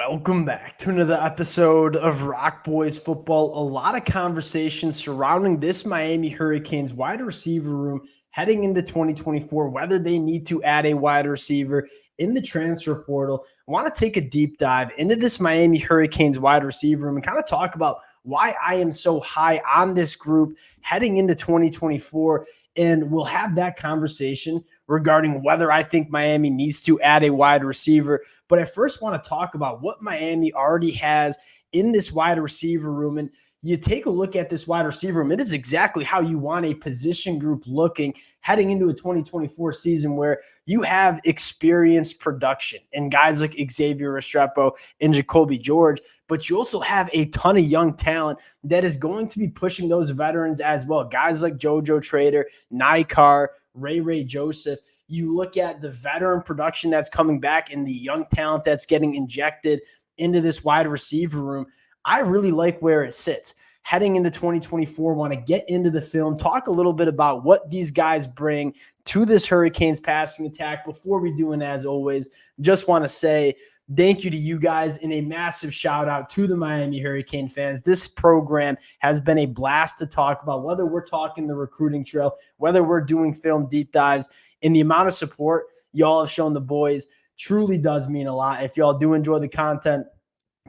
Welcome back to another episode of Rock Boys Football. A lot of conversations surrounding this Miami Hurricanes wide receiver room heading into 2024, whether they need to add a wide receiver in the transfer portal. I want to take a deep dive into this Miami Hurricanes wide receiver room and kind of talk about why I am so high on this group heading into 2024. And we'll have that conversation regarding whether I think Miami needs to add a wide receiver. But I first want to talk about what Miami already has in this wide receiver room. And you take a look at this wide receiver room, it is exactly how you want a position group looking heading into a 2024 season where you have experienced production and guys like Xavier Restrepo and Jacoby George, but you also have a ton of young talent that is going to be pushing those veterans as well. Guys like JoJo Trader, Nikar, Ray Joseph. You look at the veteran production that's coming back and the young talent that's getting injected into this wide receiver room. I really like where it sits. Heading into 2024, want to get into the film, talk a little bit about what these guys bring to this Hurricanes passing attack. Before we do, and as always, just want to say thank you to you guys and a massive shout out to the Miami Hurricane fans. This program has been a blast to talk about, whether we're talking the recruiting trail, whether we're doing film deep dives, and the amount of support y'all have shown the boys truly does mean a lot. If y'all do enjoy the content,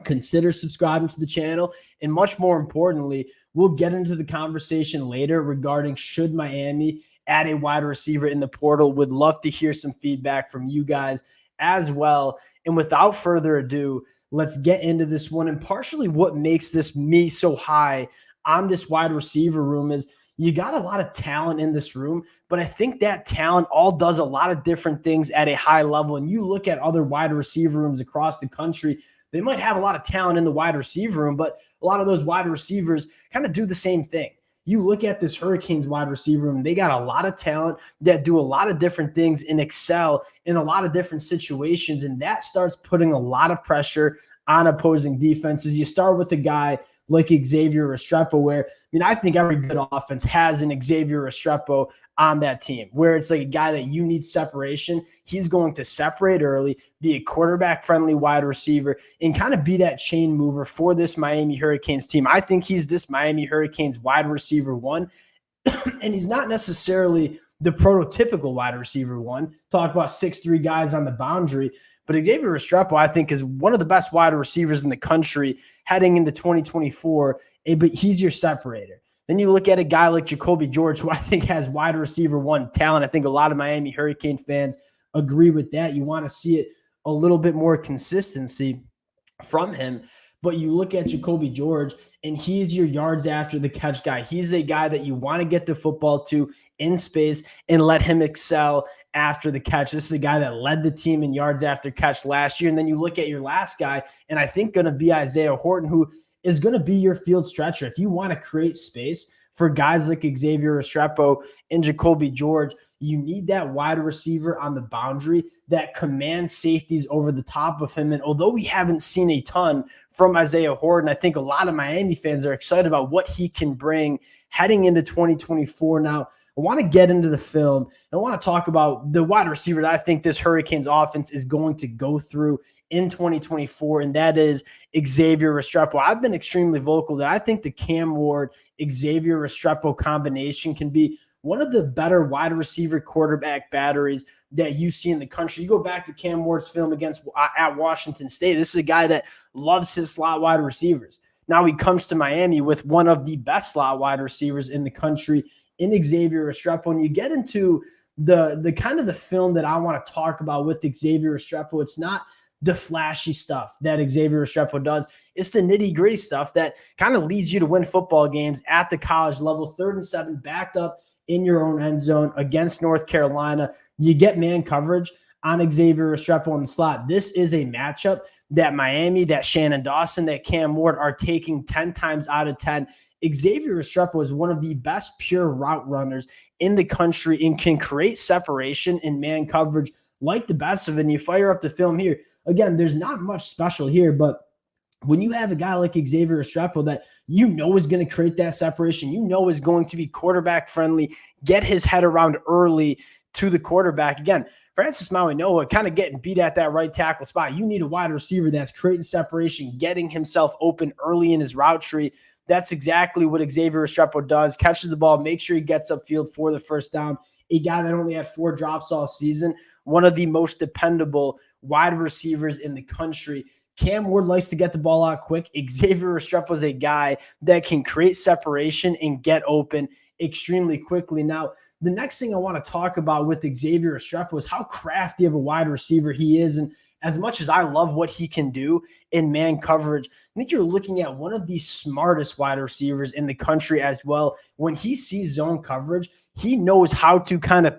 consider subscribing to the channel. And much more importantly, we'll get into the conversation later regarding should Miami add a wide receiver in the portal. Would love to hear some feedback from you guys as well. And without further ado, let's get into this one. And partially what makes this me so high on this wide receiver room is you got a lot of talent in this room, but I think that talent all does a lot of different things at a high level. And you look at other wide receiver rooms across the country, they might have a lot of talent in the wide receiver room, but a lot of those wide receivers kind of do the same thing. You look at this Hurricanes wide receiver room, they got a lot of talent that do a lot of different things and excel in a lot of different situations, and that starts putting a lot of pressure on opposing defenses. You start with a guy like Xavier Restrepo, where, I think every good offense has an Xavier Restrepo on that team, where it's like a guy that you need separation. He's going to separate early, be a quarterback-friendly wide receiver, and kind of be that chain mover for this Miami Hurricanes team. I think he's this Miami Hurricanes wide receiver one, and he's not necessarily the prototypical wide receiver one. Talk about 6'3" guys on the boundary, but Xavier Restrepo, I think, is one of the best wide receivers in the country heading into 2024, but he's your separator. Then you look at a guy like Jacoby George, who I think has wide receiver one talent. I think a lot of Miami Hurricane fans agree with that. You want to see it a little bit more consistency from him. But you look at Jacoby George, and he's your yards after the catch guy. He's a guy that you want to get the football to in space and let him excel after the catch. This is a guy that led the team in yards after catch last year. And then you look at your last guy, and I think going to be Isaiah Horton, who is going to be your field stretcher. If you want to create space for guys like Xavier Restrepo and Jacoby George, you need that wide receiver on the boundary that commands safeties over the top of him. And although we haven't seen a ton from Isaiah Horton, I think a lot of Miami fans are excited about what he can bring heading into 2024. Now, I want to get into the film. I want to talk about the wide receiver that I think this Hurricanes offense is going to go through in 2024, and that is Xavier Restrepo. I've been extremely vocal that I think the Cam Ward, Xavier Restrepo combination can be one of the better wide receiver quarterback batteries that you see in the country. You go back to Cam Ward's film at Washington State. This is a guy that loves his slot wide receivers. Now he comes to Miami with one of the best slot wide receivers in the country in Xavier Restrepo. And you get into the kind of the film that I want to talk about with Xavier Restrepo. It's not the flashy stuff that Xavier Restrepo does. It's the nitty-gritty stuff that kind of leads you to win football games at the college level. 3rd and 7, backed up in your own end zone against North Carolina. You get man coverage on Xavier Restrepo in the slot. This is a matchup that Miami, that Shannon Dawson, that Cam Ward are taking 10 times out of 10. Xavier Restrepo is one of the best pure route runners in the country and can create separation in man coverage like the best of it. And you fire up the film here. Again, there's not much special here, but when you have a guy like Xavier Restrepo that you know is going to create that separation, you know is going to be quarterback friendly, get his head around early to the quarterback. Again, Francis Mauigoa kind of getting beat at that right tackle spot. You need a wide receiver that's creating separation, getting himself open early in his route tree. That's exactly what Xavier Restrepo does. Catches the ball, make sure he gets upfield for the first down. A guy that only had 4 drops all season, one of the most dependable wide receivers in the country. Cam Ward likes to get the ball out quick. Xavier Restrepo is a guy that can create separation and get open extremely quickly. Now, the next thing I want to talk about with Xavier Restrepo is how crafty of a wide receiver he is. And as much as I love what he can do in man coverage, I think you're looking at one of the smartest wide receivers in the country as well. When he sees zone coverage, he knows how to kind of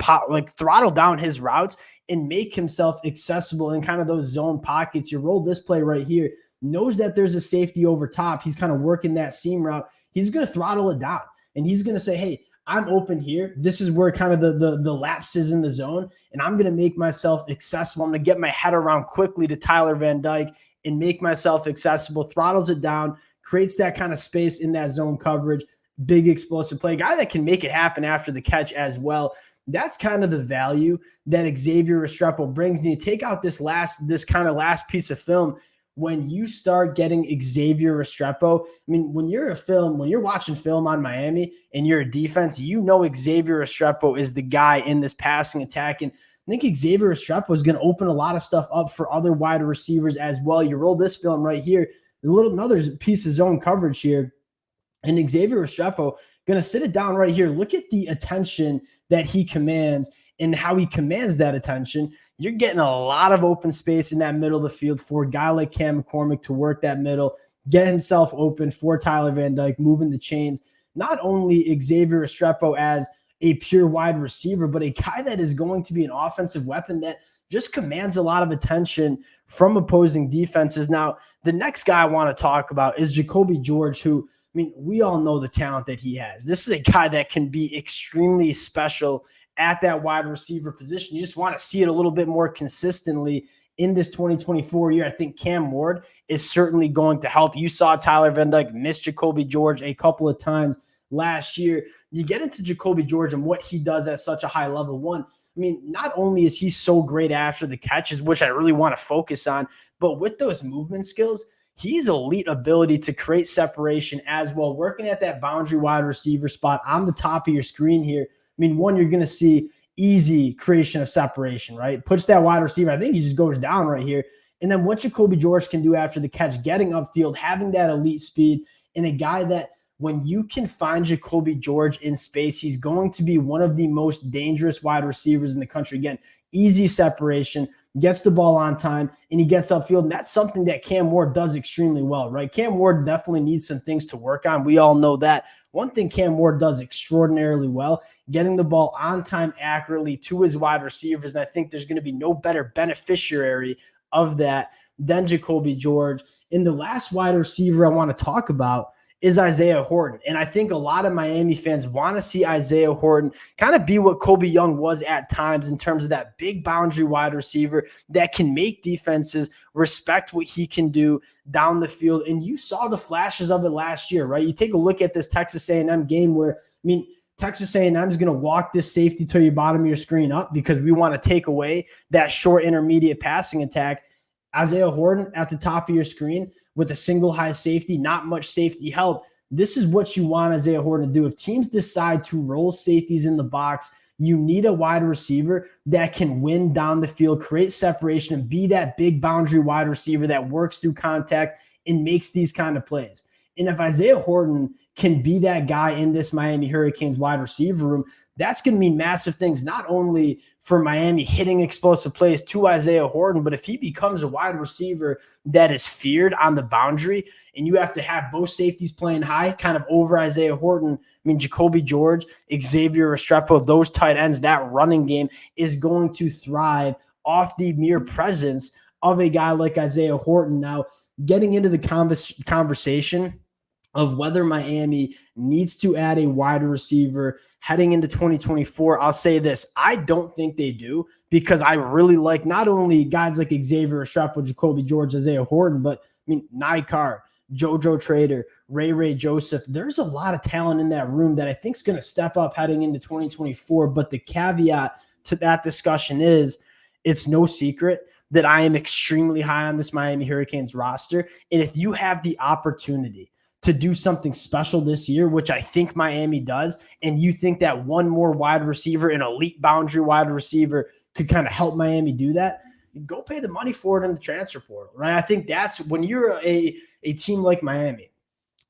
throttle down his routes and make himself accessible in kind of those zone pockets. You roll this play right here, knows that there's a safety over top. He's kind of working that seam route. He's going to throttle it down, and he's going to say, hey, I'm open here. This is where kind of the lapse is in the zone, and I'm going to make myself accessible. I'm going to get my head around quickly to Tyler Van Dyke and make myself accessible, throttles it down, creates that kind of space in that zone coverage, big explosive play, guy that can make it happen after the catch as well. That's kind of the value that Xavier Restrepo brings. And you take out this kind of last piece of film, when you start getting Xavier Restrepo, I mean, when you're watching film on Miami and you're a defense, you know Xavier Restrepo is the guy in this passing attack. And I think Xavier Restrepo is going to open a lot of stuff up for other wide receivers as well. You roll this film right here, another piece of zone coverage here, and Xavier Restrepo going to sit it down right here. Look at the attention that he commands and how he commands that attention. You're getting a lot of open space in that middle of the field for a guy like Cam McCormick to work that middle, get himself open for Tyler Van Dyke, moving the chains. Not only Xavier Restrepo as a pure wide receiver, but a guy that is going to be an offensive weapon that just commands a lot of attention from opposing defenses. Now, the next guy I want to talk about is Jacoby George, who, I mean, we all know the talent that he has. This is a guy that can be extremely special at that wide receiver position. You just want to see it a little bit more consistently in this 2024 year. I think Cam Ward is certainly going to help. You saw Tyler Van Dyke miss Jacoby George a couple of times last year. You get into Jacoby George and what he does at such a high level. One, I mean, not only is he so great after the catches, which I really want to focus on, but with those movement skills, he's elite ability to create separation as well, working at that boundary wide receiver spot on the top of your screen here. I mean, one, you're going to see easy creation of separation, right? Puts that wide receiver, I think he just goes down right here. And then what Jacoby George can do after the catch, getting upfield, having that elite speed, and a guy that when you can find Jacoby George in space, he's going to be one of the most dangerous wide receivers in the country. Again, easy separation, gets the ball on time, and he gets upfield. And that's something that Cam Ward does extremely well, right? Cam Ward definitely needs some things to work on. We all know that. One thing Cam Ward does extraordinarily well, getting the ball on time accurately to his wide receivers. And I think there's going to be no better beneficiary of that than Jacoby George. And the last wide receiver I want to talk about is Isaiah Horton. And I think a lot of Miami fans want to see Isaiah Horton kind of be what Kobe Young was at times in terms of that big boundary wide receiver that can make defenses respect what he can do down the field. And you saw the flashes of it last year, right? You take a look at this Texas A&M game where, I mean, Texas A&M is going to walk this safety to your bottom of your screen up because we want to take away that short intermediate passing attack. Isaiah Horton at the top of your screen with a single high safety, not much safety help. This is what you want Isaiah Horton to do. If teams decide to roll safeties in the box, you need a wide receiver that can win down the field, create separation, and be that big boundary wide receiver that works through contact and makes these kind of plays. And if Isaiah Horton can be that guy in this Miami Hurricanes wide receiver room, that's going to mean massive things, not only for Miami hitting explosive plays to Isaiah Horton, but if he becomes a wide receiver that is feared on the boundary and you have to have both safeties playing high kind of over Isaiah Horton, I mean, Jacoby George, Xavier Restrepo, those tight ends, that running game is going to thrive off the mere presence of a guy like Isaiah Horton. Now, getting into the conversation of whether Miami needs to add a wide receiver heading into 2024, I'll say this. I don't think they do because I really like not only guys like Xavier Restrepo, Jacoby George, Isaiah Horton, but I mean, Nycar, JoJo Trader, Ray Joseph. There's a lot of talent in that room that I think is going to step up heading into 2024. But the caveat to that discussion is it's no secret that I am extremely high on this Miami Hurricanes roster. And if you have the opportunity to do something special this year, which I think Miami does, and you think that one more wide receiver, an elite boundary wide receiver, could kind of help Miami do that, go pay the money for it in the transfer portal, right? I think that's when you're a team like Miami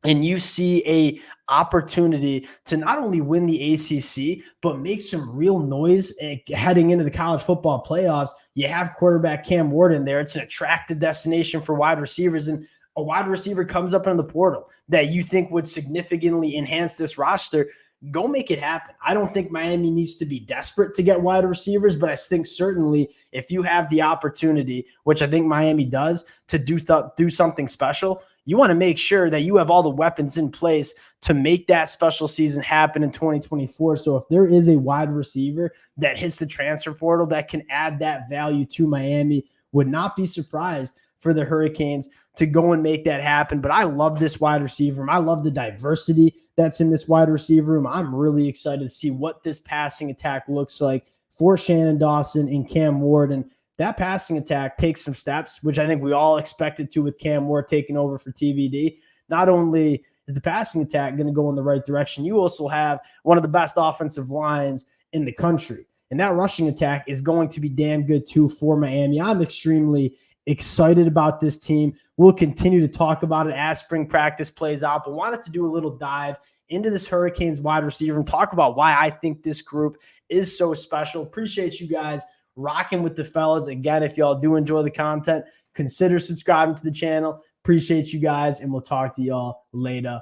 and you see a opportunity to not only win the ACC, but make some real noise heading into the college football playoffs. You have quarterback Cam Ward there. It's an attractive destination for wide receivers, and a wide receiver comes up in the portal that you think would significantly enhance this roster. Go make it happen. I don't think Miami needs to be desperate to get wide receivers, but I think certainly if you have the opportunity, which I think Miami does, to do something special, you want to make sure that you have all the weapons in place to make that special season happen in 2024. So if there is a wide receiver that hits the transfer portal that can add that value to Miami, would not be surprised for the Hurricanes to go and make that happen. But I love this wide receiver room. I love the diversity that's in this wide receiver room. I'm really excited to see what this passing attack looks like for Shannon Dawson and Cam Ward. And that passing attack takes some steps, which I think we all expected to with Cam Ward taking over for TVD. Not only is the passing attack going to go in the right direction, you also have one of the best offensive lines in the country. And that rushing attack is going to be damn good too for Miami. I'm extremely excited about this team. We'll continue to talk about it as spring practice plays out, but wanted to do a little dive into this Hurricanes wide receiver and talk about why I think this group is so special. Appreciate you guys rocking with the fellas. Again, if y'all do enjoy the content, consider subscribing to the channel. Appreciate you guys, and we'll talk to y'all later.